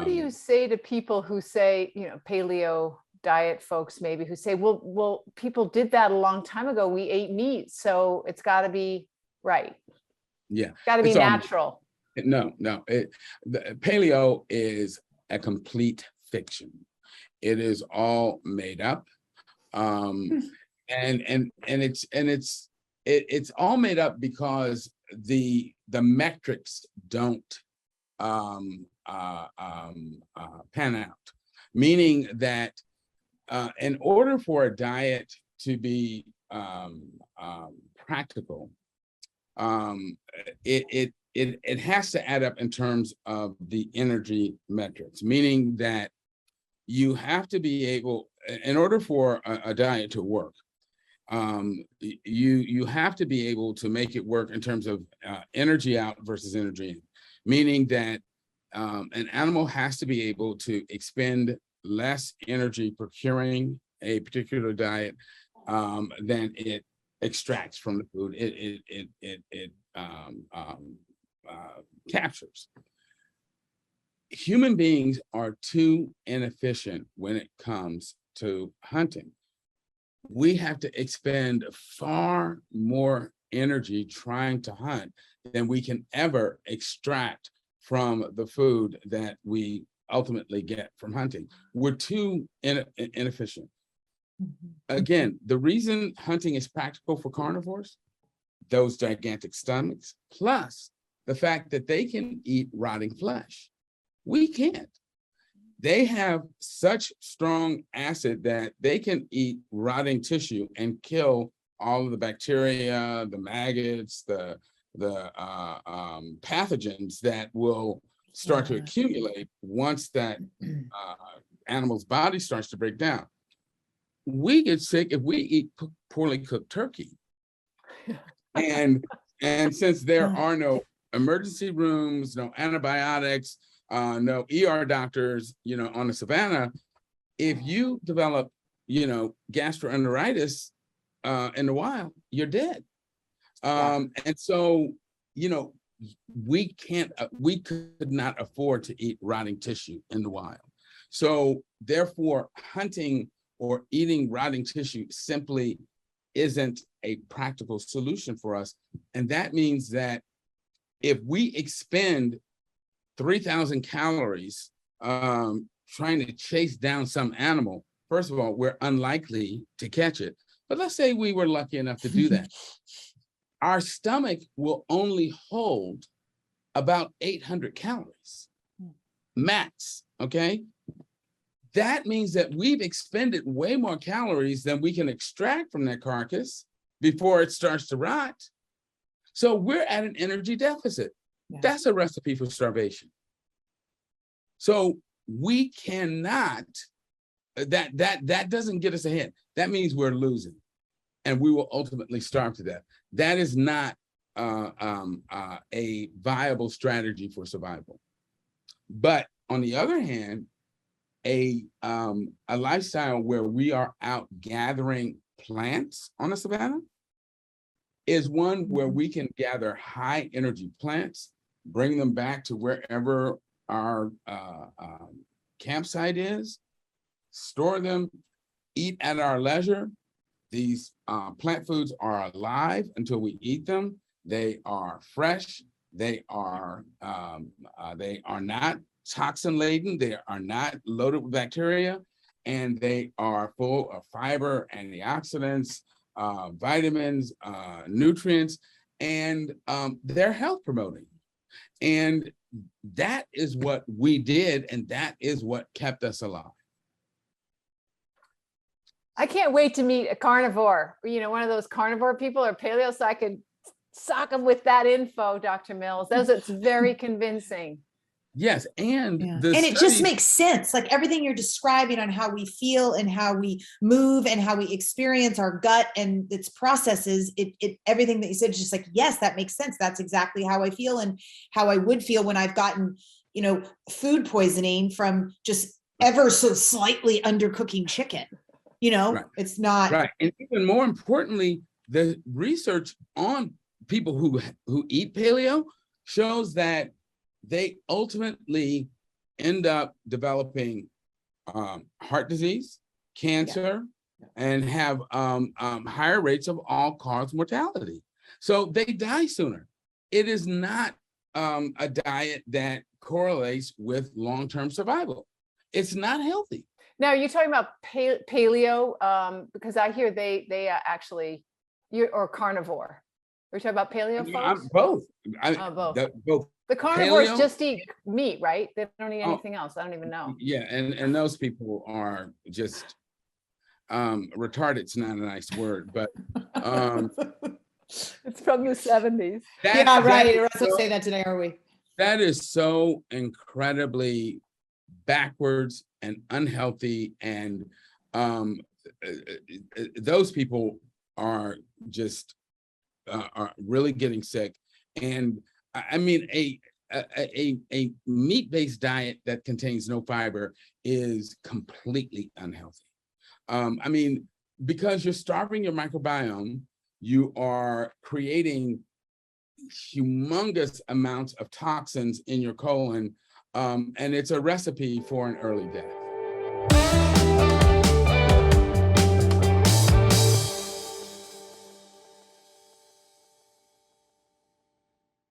What do you say to people who say, paleo diet folks maybe, who say, well, people did that a long time ago. We ate meat, so it's got to be right. Yeah. Got to be natural. No. Paleo is a complete fiction. It is all made up. And it's all made up because the metrics don't pan out, meaning that in order for a diet to be practical, it has to add up in terms of the energy metrics, meaning that you have to be able, in order for a diet to work, you have to be able to make it work in terms of energy out versus energy in, meaning that an animal has to be able to expend less energy procuring a particular diet than it extracts from the food it captures. Human beings are too inefficient when it comes to hunting. We have to expend far more energy trying to hunt than we can ever extract from the food that we ultimately get from hunting. We're too inefficient. Again, the reason hunting is practical for carnivores, those gigantic stomachs, plus the fact that they can eat rotting flesh. We can't. They have such strong acid that they can eat rotting tissue and kill all of the bacteria, the maggots, the pathogens that will start to accumulate once that animal's body starts to break down. We get sick if we eat poorly cooked turkey. And since there are no emergency rooms, no antibiotics, no ER doctors, on the savannah, if you develop, gastroenteritis in the wild, you're dead. And so, we could not afford to eat rotting tissue in the wild. So therefore, hunting or eating rotting tissue simply isn't a practical solution for us. And that means that if we expend 3,000 calories trying to chase down some animal, first of all, we're unlikely to catch it. But let's say we were lucky enough to do that. Our stomach will only hold about 800 calories, max, okay? That means that we've expended way more calories than we can extract from that carcass before it starts to rot. So we're at an energy deficit. Yeah. That's a recipe for starvation. So we cannot, that doesn't get us ahead. That means we're losing and we will ultimately starve to death. That is not a viable strategy for survival. But on the other hand, a lifestyle where we are out gathering plants on the savannah is one where we can gather high energy plants, bring them back to wherever our campsite is, store them, eat at our leisure. These plant foods are alive until we eat them. They are fresh. They are not toxin laden. They are not loaded with bacteria, and they are full of fiber, antioxidants, vitamins, nutrients, and they're health promoting. And that is what we did, and that is what kept us alive. I can't wait to meet a carnivore, one of those carnivore people or paleo, so I could sock them with that info, Dr. Mills. It's very convincing. Yes, and it just makes sense. Like everything you're describing on how we feel and how we move and how we experience our gut and its processes, everything that you said is just like, yes, that makes sense. That's exactly how I feel and how I would feel when I've gotten, food poisoning from just ever so slightly undercooking chicken. Right. It's not right. And even more importantly, the research on people who eat paleo shows that they ultimately end up developing heart disease, cancer, and have higher rates of all-cause mortality. So they die sooner. It is not a diet that correlates with long-term survival. It's not healthy. Now, are you talking about paleo? Because I hear they actually, or carnivore. Are you talking about paleo folks? Both. Both. Both. The carnivores Paleo, just eat meat, right? They don't eat anything else. I don't even know. Yeah, and those people are just retarded's not a nice word, but it's from the 70s. Yeah, right. We're not supposed to say that today, are we? That is so incredibly backwards and unhealthy, and those people are just are really getting sick. And I mean, a meat-based diet that contains no fiber is completely unhealthy. I mean, because you're starving your microbiome, you are creating humongous amounts of toxins in your colon, and it's a recipe for an early death.